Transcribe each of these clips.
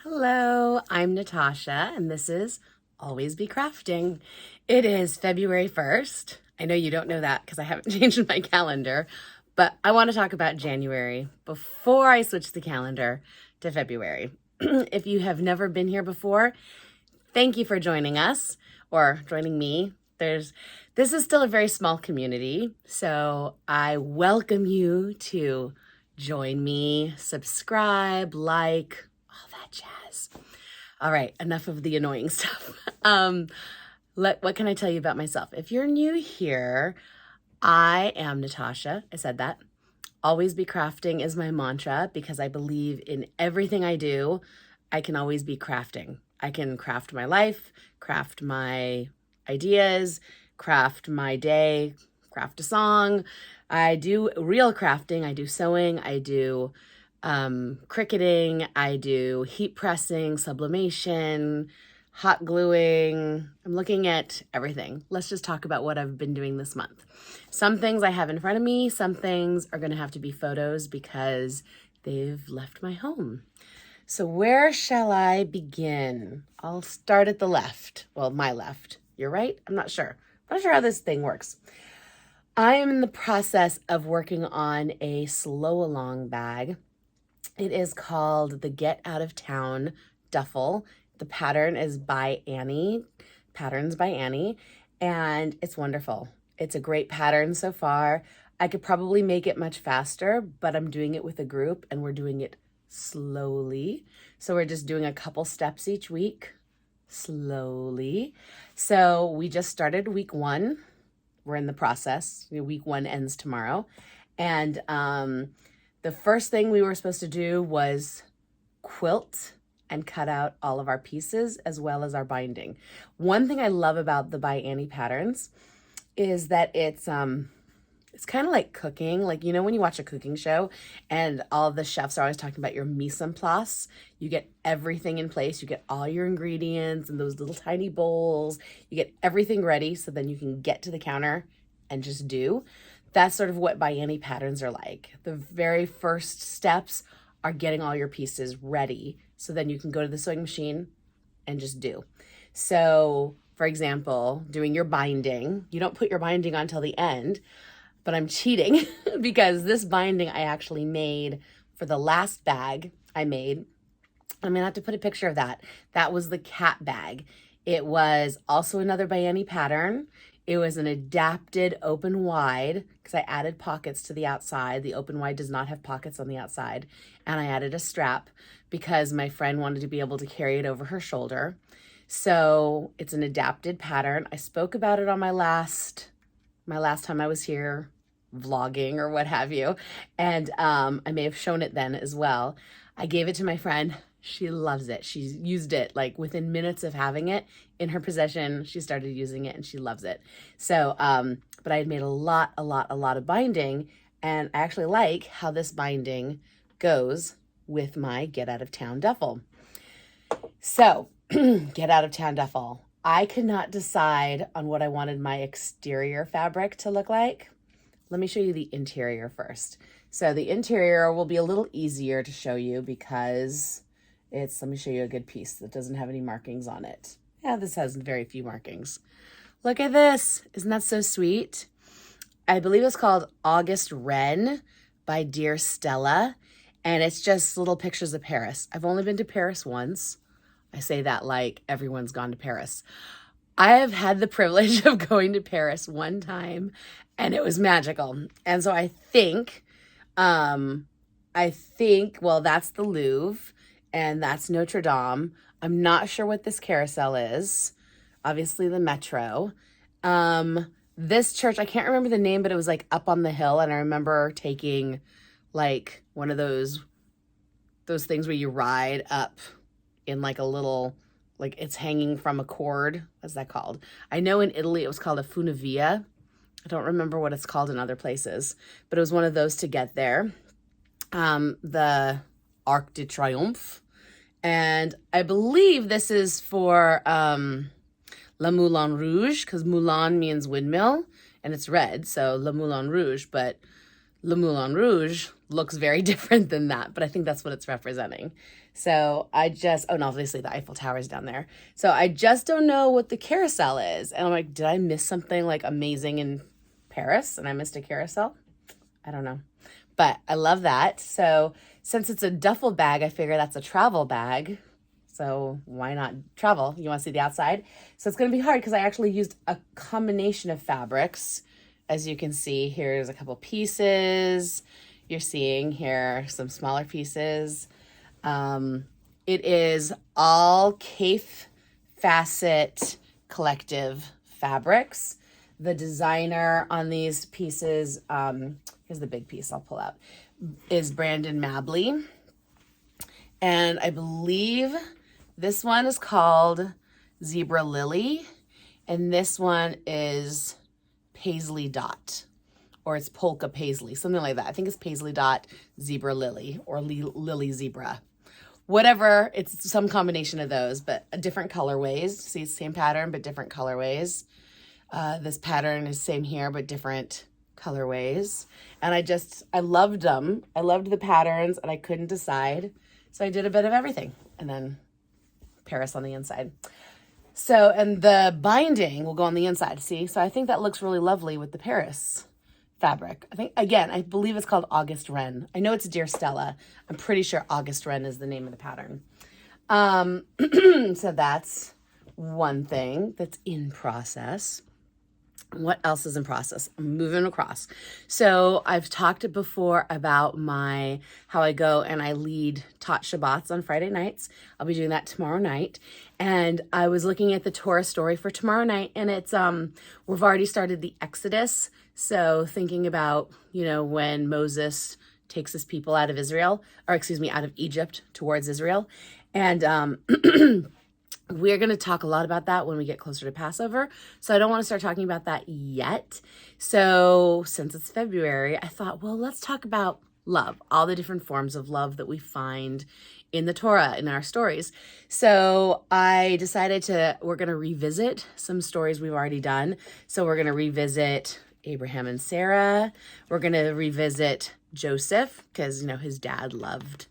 Hello, I'm Natasha, and this is Always Be Crafting. It is February 1st. I know you don't know that because I haven't changed my calendar, but I want to talk about January before I switch the calendar to February. If you have never been here before, thank you for joining us or joining me. This is still a very small community, so I welcome you to join me, subscribe, like, all that jazz. All right, enough of the annoying stuff. What can I tell you about myself? If you're new here, I am Natasha. I said that. Always be crafting is my mantra because I believe in everything I do, I can always be crafting. I can craft my life, craft my ideas, craft my day, craft a song. I do real crafting. I do sewing. I do cricketing. I do heat pressing, sublimation, hot gluing. I'm looking at everything. Let's just talk about what I've been doing this month. Some things I have in front of me, some things are going to have to be photos because they've left my home. So where shall I begin? I'll start at the left. Well, my left. You're right? I'm not sure. I'm not sure how this thing works. I am in the process of working on a slow along bag. It is called the Get Out of Town Duffel. The pattern is by Annie, Patterns by Annie, and it's wonderful. It's a great pattern so far. I could probably make it much faster, but I'm doing it with a group and we're doing it slowly. So we're just doing a couple steps each week, slowly. So we just started week 1. We're in the process. Week 1 ends tomorrow. And the first thing we were supposed to do was quilt and cut out all of our pieces as well as our binding. One thing I love about the By Annie patterns is that it's kind of like cooking. Like, you know, when you watch a cooking show and all the chefs are always talking about your mise en place, you get everything in place. You get all your ingredients in those little tiny bowls. You get everything ready so then you can get to the counter and just do. That's sort of what By Annie patterns are like. The very first steps are getting all your pieces ready so then you can go to the sewing machine and just do. So, for example, doing your binding, you don't put your binding on till the end, but I'm cheating because this binding I actually made for the last bag I made. I'm gonna have to put a picture of that. That was the cat bag. It was also another By Annie pattern. It was an adapted open wide because I added pockets to the outside. The open wide does not have pockets on the outside. And I added a strap because my friend wanted to be able to carry it over her shoulder. So it's an adapted pattern. I spoke about it on my last time I was here vlogging or what have you. And I may have shown it then as well. I gave it to my friend. She loves it. She's used it like within minutes of having it in her possession. She started using it and she loves it. So, but I had made a lot of binding, and I actually like how this binding goes with my Get Out of Town duffel. So, Get Out of Town duffel. I could not decide on what I wanted my exterior fabric to look like. Let me show you the interior first. So the interior will be a little easier to show you because let me show you a good piece that doesn't have any markings on it. Yeah, this has very few markings. Look at this. Isn't that so sweet? I believe it's called August Wren by Dear Stella. And it's just little pictures of Paris. I've only been to Paris once. I say that like everyone's gone to Paris. I have had the privilege of going to Paris one time and it was magical. And so I think, well, that's the Louvre. And that's Notre Dame. I'm not sure what this carousel is. Obviously the Metro. This church, I can't remember the name, but it was like up on the hill. And I remember taking like one of those things where you ride up in like a little, like it's hanging from a cord. What's that called? I know in Italy it was called a funivia. I don't remember what it's called in other places, but it was one of those to get there. The Arc de Triomphe. And I believe this is for La Moulin Rouge, because Moulin means windmill, and it's red, so La Moulin Rouge, but Le Moulin Rouge looks very different than that, but I think that's what it's representing. So I just, oh, and obviously the Eiffel Tower is down there. So I just don't know what the carousel is. And I'm like, did I miss something like amazing in Paris and I missed a carousel? I don't know. But I love that. So since it's a duffel bag, I figure that's a travel bag. So why not travel? You want to see the outside? So it's going to be hard because I actually used a combination of fabrics. As you can see, here's a couple pieces. You're seeing here some smaller pieces. It is all Kaffe Fassett Collective fabrics. The designer on these pieces, here's the big piece I'll pull out, is Brandon Mabley. And I believe this one is called Zebra Lily, and this one is Paisley Dot, or it's Polka Paisley, something like that. I think it's Paisley Dot Zebra Lily, or Lily Zebra. Whatever, it's some combination of those, but different colorways. See, it's the same pattern, but different colorways. This pattern is same here, but different colorways. And I loved them. I loved the patterns, and I couldn't decide. So I did a bit of everything, and then Paris on the inside. So, and the binding will go on the inside, see? So I think that looks really lovely with the Paris fabric. I think, again, I believe it's called August Wren. I know it's Dear Stella. I'm pretty sure August Wren is the name of the pattern. So that's one thing that's in process. What else is in process? I'm moving across. So I've talked before about how I go and I lead Tot Shabbats on Friday nights. I'll be doing that tomorrow night. And I was looking at the Torah story for tomorrow night, and it's we've already started the Exodus. So thinking about, when Moses takes his people out of out of Egypt towards Israel. And we're going to talk a lot about that when we get closer to Passover. So I don't want to start talking about that yet. So since it's February, I thought, well, let's talk about love, all the different forms of love that we find in the Torah, in our stories. So I decided we're going to revisit some stories we've already done. So we're going to revisit Abraham and Sarah. We're going to revisit Joseph because, his dad loved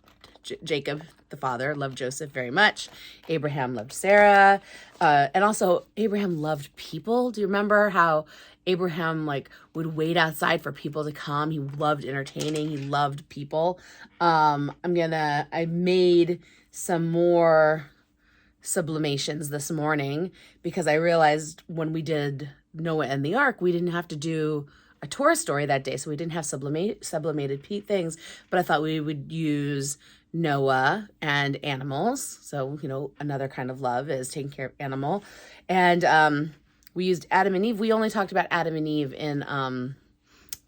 Jacob. The father loved Joseph very much. Abraham loved Sarah. And also Abraham loved people. Do you remember how Abraham would wait outside for people to come? He loved entertaining. He loved people. I made some more sublimations this morning because I realized when we did Noah and the Ark, we didn't have to do a Torah story that day. So we didn't have sublimated things, but I thought we would use Noah and animals. So, another kind of love is taking care of animal. And we used Adam and Eve. We only talked about Adam and Eve in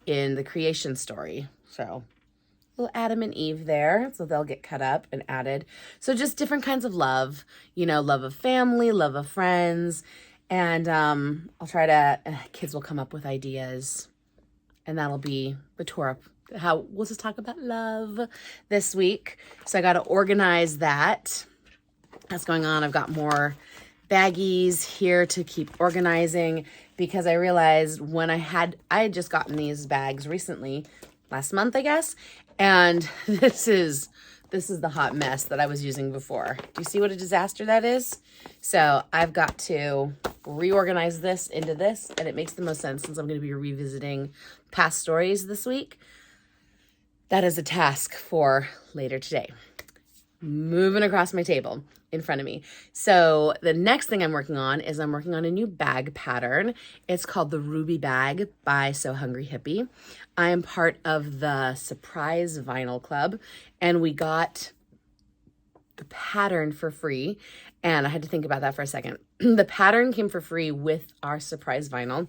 the creation story. So little Adam and Eve there. So they'll get cut up and added. So just different kinds of love, love of family, love of friends. And I'll try to, kids will come up with ideas, and that'll be the Torah. We'll just talk about love this week. So I got to organize that. That's going on. I've got more baggies here to keep organizing because I realized when I had just gotten these bags recently, last month, I guess. And this is the hot mess that I was using before. Do you see what a disaster that is? So I've got to reorganize this into this, and it makes the most sense since I'm going to be revisiting past stories this week. That is a task for later today. Moving across my table in front of me. So the next thing I'm working on is a new bag pattern. It's called the Ruby Bag by So Hungry Hippie. I am part of the Surprise Vinyl Club, and we got the pattern for free. And I had to think about that for a second. The pattern came for free with our Surprise Vinyl.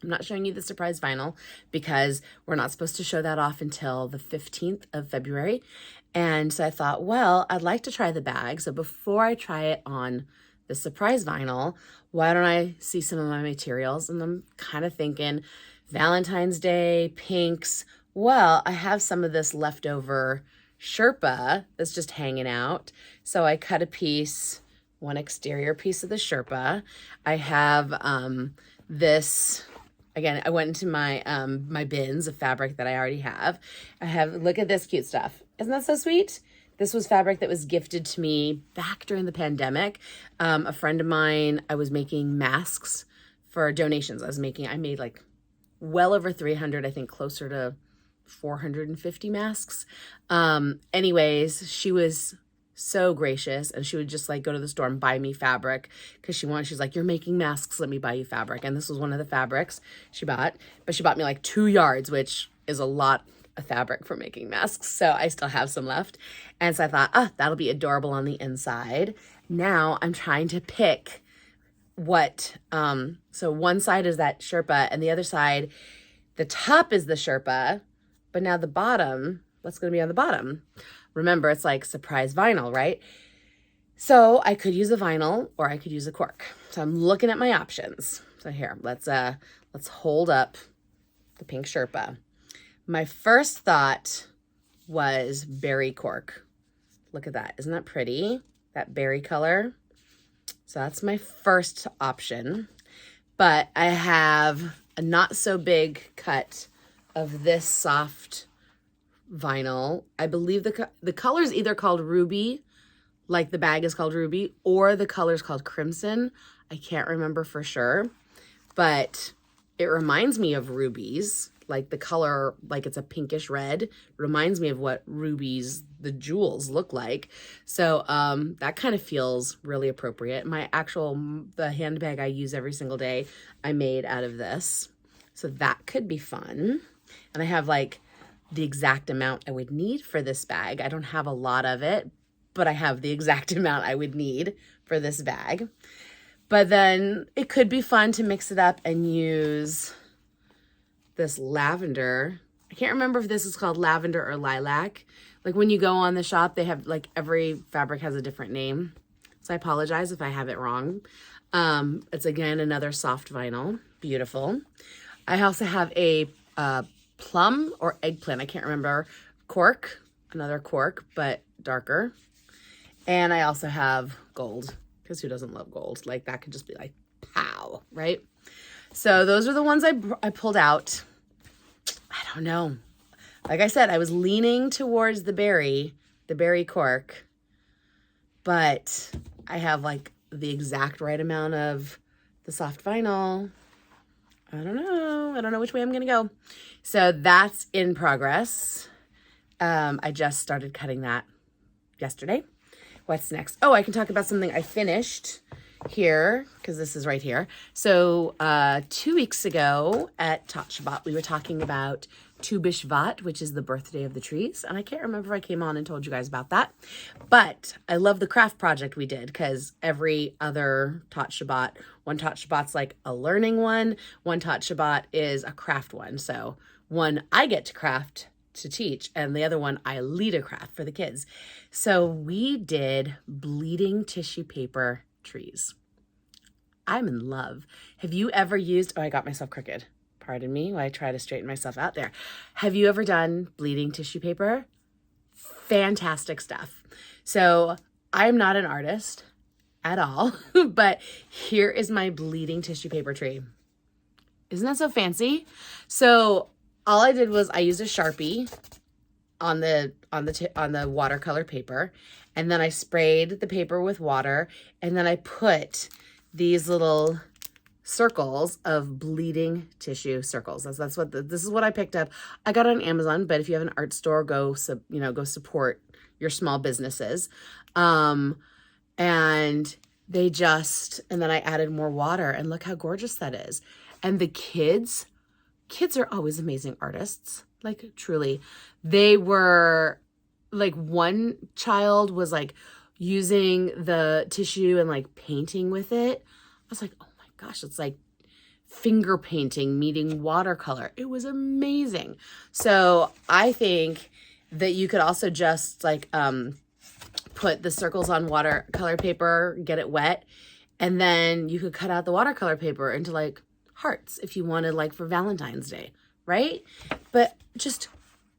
I'm not showing you the surprise vinyl because we're not supposed to show that off until the 15th of February. And so I thought, well, I'd like to try the bag. So before I try it on the surprise vinyl, why don't I see some of my materials? And I'm kind of thinking Valentine's Day, pinks. Well, I have some of this leftover Sherpa that's just hanging out. So I cut a piece, one exterior piece of the Sherpa. I have this... Again, I went into my my bins of fabric that I already have. Look at this cute stuff. Isn't that so sweet? This was fabric that was gifted to me back during the pandemic. A friend of mine, I was making masks for donations. I made like well over 300, I think closer to 450 masks. Anyways, she was so gracious, and she would just like go to the store and buy me fabric because she's like, you're making masks, let me buy you fabric. And this was one of the fabrics she bought, but she bought me like 2 yards, which is a lot of fabric for making masks. So I still have some left. And so I thought, that'll be adorable on the inside. Now I'm trying to pick what, so one side is that Sherpa and the other side, the top is the Sherpa, but now the bottom, what's going to be on the bottom? Remember, it's like surprise vinyl, right? So I could use a vinyl or I could use a cork. So I'm looking at my options. So here, let's hold up the pink Sherpa. My first thought was berry cork. Look at that. Isn't that pretty? That berry color. So that's my first option. But I have a not so big cut of this soft vinyl. I believe the color is either called Ruby, like the bag is called Ruby, or the color is called Crimson. I can't remember for sure, but it reminds me of rubies, like the color, like it's a pinkish red, reminds me of what rubies, the jewels, look like. So that kind of feels really appropriate. The handbag I use every single day, I made out of this. So that could be fun. And I have like the exact amount I would need for this bag. I don't have a lot of it, but I have the exact amount I would need for this bag. But then it could be fun to mix it up and use this lavender. I can't remember if this is called lavender or lilac. Like when you go on the shop, they have like every fabric has a different name. So I apologize if I have it wrong. It's again, another soft vinyl. Beautiful. I also have a plum or eggplant, I can't remember, cork, another cork, but darker. And I also have gold, because who doesn't love gold? Like that could just be like, pow, right? So those are the ones I pulled out. I don't know. Like I said, I was leaning towards the berry cork, but I have like the exact right amount of the soft vinyl. I don't know which way I'm going to go. So that's in progress. I just started cutting that yesterday. What's next? Oh, I can talk about something I finished here because this is right here. So 2 weeks ago at Tot Shabbat, we were talking about Tu B'Shvat, which is the birthday of the trees. And I can't remember if I came on and told you guys about that. But I love the craft project we did because every other Tot Shabbat, one Tot Shabbat's like a learning one Tot Shabbat is a craft one. So one I get to craft to teach, and the other one I lead a craft for the kids. So we did bleeding tissue paper trees. I'm in love. Have you ever used, I got myself crooked. Pardon me while I try to straighten myself out there. Have you ever done bleeding tissue paper? Fantastic stuff. So I'm not an artist at all, but here is my bleeding tissue paper tree. Isn't that so fancy? So all I did was I used a Sharpie on the watercolor paper, and then I sprayed the paper with water, and then I put these little circles of bleeding tissue circles. This is what I picked up. I got it on Amazon, but if you have an art store, go support your small businesses. And then I added more water, and look how gorgeous that is. And the kids are always amazing artists. Like truly, they were like, one child was like using the tissue and like painting with it. I was like, oh my gosh, it's like finger painting meeting watercolor. It was amazing. So I think that you could also just like put the circles on watercolor paper, get it wet, and then you could cut out the watercolor paper into like hearts if you wanted, like for Valentine's Day, right? But just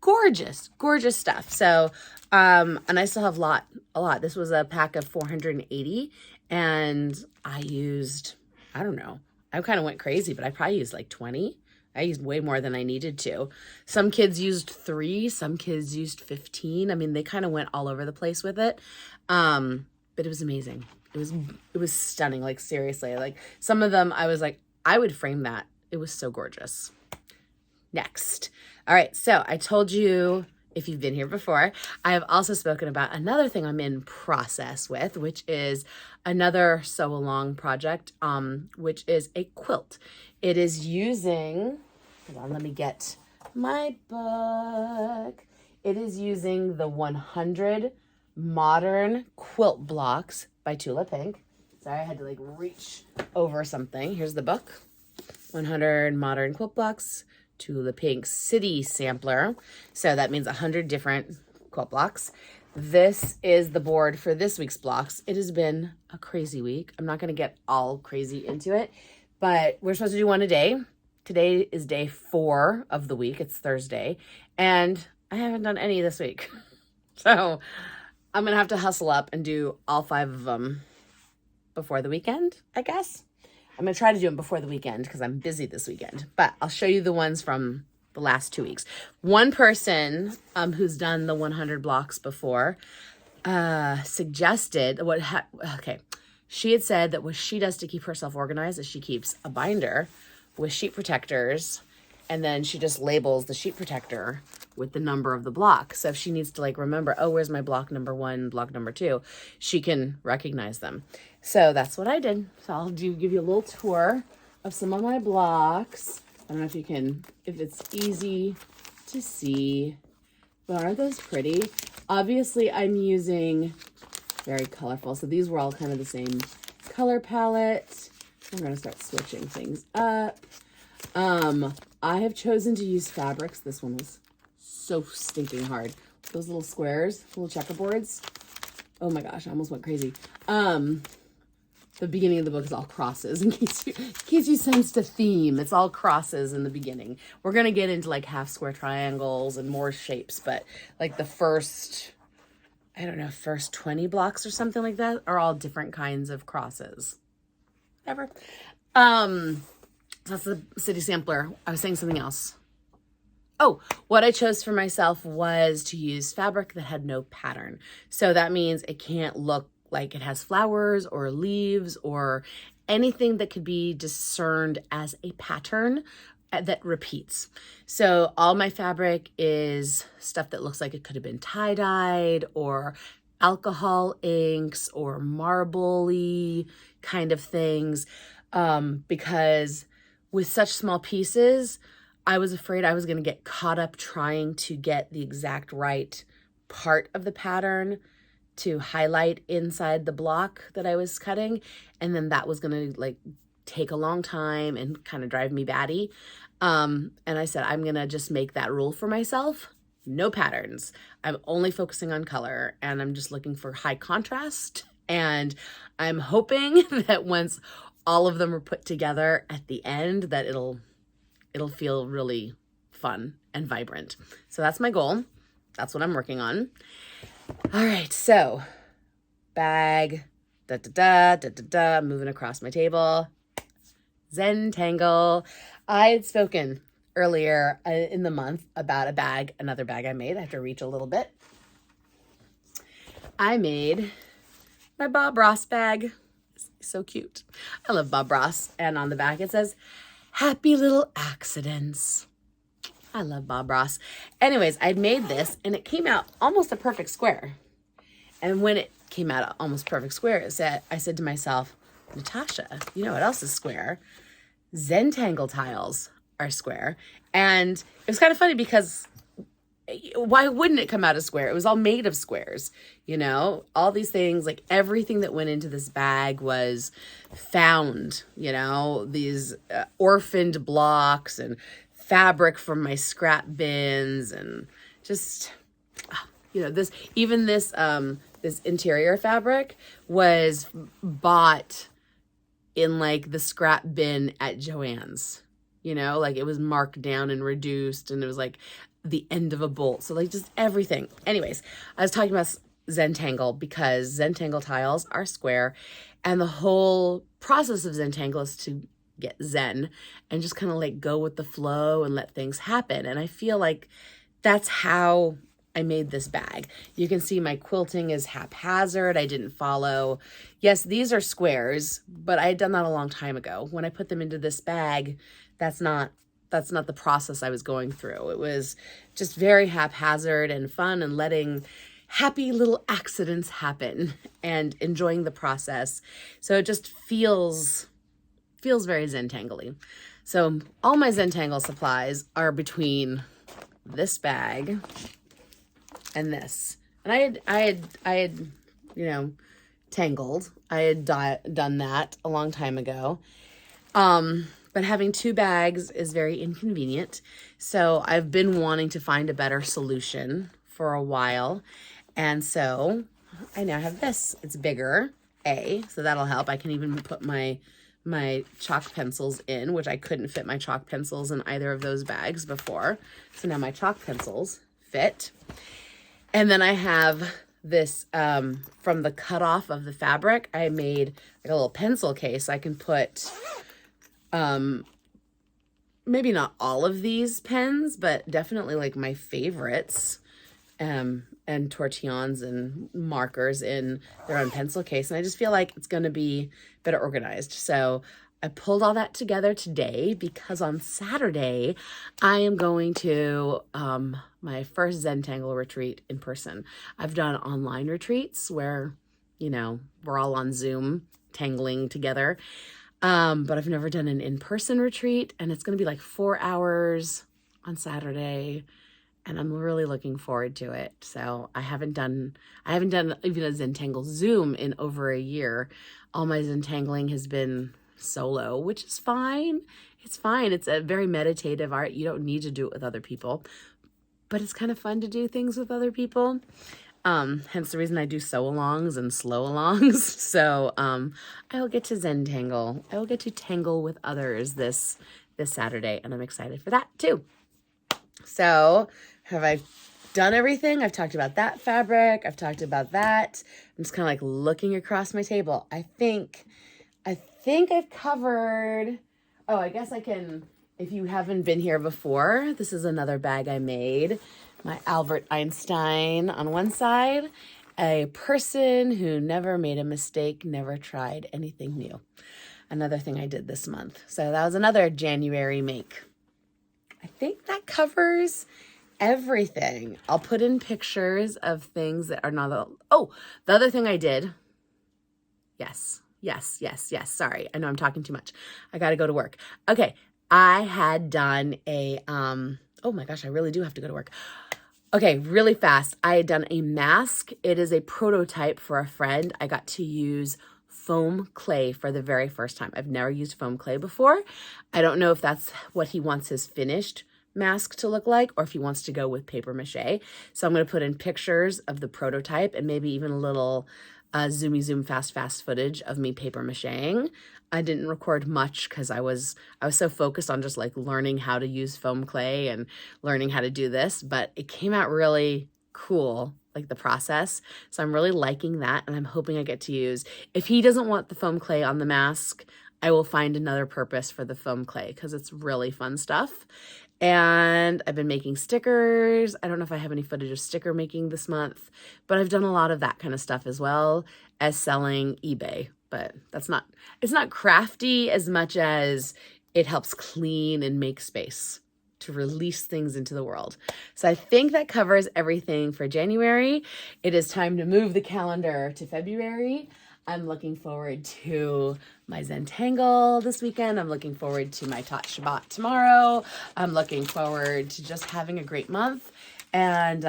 gorgeous stuff. So and I still have a lot. This was a pack of 480, and I used, I don't know, I kind of went crazy, but I probably used like 20 I used way more than I needed to. Some kids used 3, some kids used 15. I mean, they kind of went all over the place with it. But it was amazing. It was stunning. Like, seriously, like some of them I was like, I would frame that. It was so gorgeous. Next. All right. So I told you, if you've been here before, I have also spoken about another thing I'm in process with, which is another sew along project, which is a quilt. It is using, hold on, let me get my book. It is using the 100 Modern Quilt Blocks by Tula Pink. Sorry, I had to like reach over something. Here's the book. 100 Modern Quilt Blocks, Tula Pink City Sampler. So that means 100 different quilt blocks. This is the board for this week's blocks. It has been a crazy week. I'm not going to get all crazy into it, but we're supposed to do one a day. Today is day 4 of the week. It's Thursday, and I haven't done any this week. So I'm going to have to hustle up and do all 5 of them before the weekend, I guess. I'm going to try to do them before the weekend because I'm busy this weekend, but I'll show you the ones from the last 2 weeks. One person who's done the 100 blocks before suggested she had said that what she does to keep herself organized is she keeps a binder with sheet protectors, and then she just labels the sheet protector with the number of the block. So if she needs to like remember, oh, where's my block number 1, block number 2, she can recognize them. So that's what I did. So I'll give you a little tour of some of my blocks. I don't know if it's easy to see, but aren't those pretty? Obviously I'm using very colorful. So these were all kind of the same color palette. I'm going to start switching things up. I have chosen to use fabrics. This one was so stinking hard. Those little squares, little checkerboards. Oh my gosh, I almost went crazy. The beginning of the book is all crosses in case you sensed a theme. It's all crosses in the beginning. We're going to get into like half square triangles and more shapes, but like the first 20 blocks or something like that are all different kinds of crosses. Whatever. So that's the city sampler. I was saying something else. Oh, what I chose for myself was to use fabric that had no pattern. So that means it can't look like it has flowers or leaves or anything that could be discerned as a pattern that repeats. So all my fabric is stuff that looks like it could have been tie-dyed or alcohol inks or marble-y kind of things, because with such small pieces, I was afraid I was going to get caught up trying to get the exact right part of the pattern to highlight inside the block that I was cutting. And then that was going to like take a long time and kind of drive me batty. And I said, I'm going to just make that rule for myself. No patterns. I'm only focusing on color, and I'm just looking for high contrast. And I'm hoping that once all of them are put together at the end, that it'll feel really fun and vibrant. So that's my goal. That's what I'm working on. All right, so bag, moving across my table. Zentangle. I had spoken earlier in the month about another bag I made. I have to reach a little bit. I made my Bob Ross bag. It's so cute. I love Bob Ross. And on the back it says, "Happy little accidents." I love Bob Ross. Anyways, I made this and it came out almost a perfect square. And when it came out almost perfect square, I said to myself, Natasha, you know what else is square? Zentangle tiles are square. And it was kind of funny because why wouldn't it come out as square? It was all made of squares, you know, all these things, like everything that went into this bag was found, you know, these orphaned blocks and fabric from my scrap bins and just, you know, this interior fabric was bought in like the scrap bin at Joann's, you know, like it was marked down and reduced and it was like the end of a bolt. So like just everything. Anyways, I was talking about Zentangle because Zentangle tiles are square, and the whole process of Zentangle is to get zen and just kind of like go with the flow and let things happen. And I feel like that's how I made this bag. You can see my quilting is haphazard. I didn't follow. Yes, these are squares, but I had done that a long time ago. When I put them into this bag, that's not the process I was going through. It was just very haphazard and fun and letting happy little accidents happen and enjoying the process. So it just feels very Zentangle-y. So all my Zentangle supplies are between this bag and this. And I had, you know, tangled. I had done that a long time ago. But having two bags is very inconvenient. So I've been wanting to find a better solution for a while. And so I now have this. It's bigger, so that'll help. I can even put my chalk pencils in, which I couldn't fit my chalk pencils in either of those bags before. So now my chalk pencils fit. And then I have this, from the cutoff of the fabric, I made like a little pencil case. I can put, maybe not all of these pens, but definitely like my favorites, and tortillons and markers in their own pencil case. And I just feel like it's going to be better organized. So I pulled all that together today because on Saturday, I am going to my first Zentangle retreat in person. I've done online retreats where, you know, we're all on Zoom tangling together. But I've never done an in-person retreat, and it's going to be like 4 hours on Saturday. And I'm really looking forward to it. So I haven't done even a Zentangle Zoom in over a year. All my Zentangling has been solo, which is fine. It's fine. It's a very meditative art. You don't need to do it with other people, but it's kind of fun to do things with other people. Hence the reason I do sew-alongs and slow-alongs. So I will get to Zentangle. I will get to tangle with others this Saturday, and I'm excited for that too. So have I done everything? I've talked about that fabric. I've talked about that. I'm just kind of like looking across my table. I think I've covered, oh, I guess I can, if you haven't been here before, this is another bag I made. My Albert Einstein on one side, a person who never made a mistake, never tried anything new. Another thing I did this month. So that was another January make. I think that covers everything. I'll put in pictures of things that are not, oh, the other thing I did, yes. Sorry, I know I'm talking too much. I got to go to work. Okay, I had done a, oh my gosh, I really do have to go to work. Okay, really fast. I had done a mask. It is a prototype for a friend. I got to use foam clay for the very first time. I've never used foam clay before. I don't know if that's what he wants his finished mask to look like or if he wants to go with paper mache. So I'm going to put in pictures of the prototype and maybe even a little zoomy zoom fast footage of me paper macheing. I didn't record much because I was so focused on just like learning how to use foam clay and learning how to do this, but it came out really cool, like the process. So I'm really liking that, and I'm hoping I get to use, if he doesn't want the foam clay on the mask, I will find another purpose for the foam clay because it's really fun stuff. And I've been making stickers. I don't know if I have any footage of sticker making this month, but I've done a lot of that kind of stuff as well as selling eBay. But it's not crafty as much as it helps clean and make space to release things into the world. So I think that covers everything for January. It is time to move the calendar to February. I'm looking forward to my Zentangle this weekend. I'm looking forward to my Tot Shabbat tomorrow. I'm looking forward to just having a great month. And,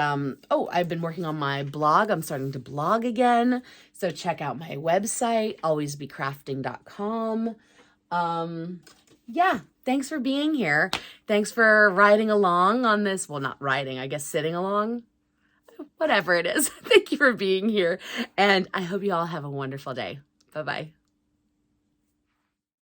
I've been working on my blog. I'm starting to blog again. So check out my website, alwaysbecrafting.com. Yeah, thanks for being here. Thanks for riding along on this. Well, not riding, I guess sitting along. Whatever it is. Thank you for being here. And I hope you all have a wonderful day. Bye-bye.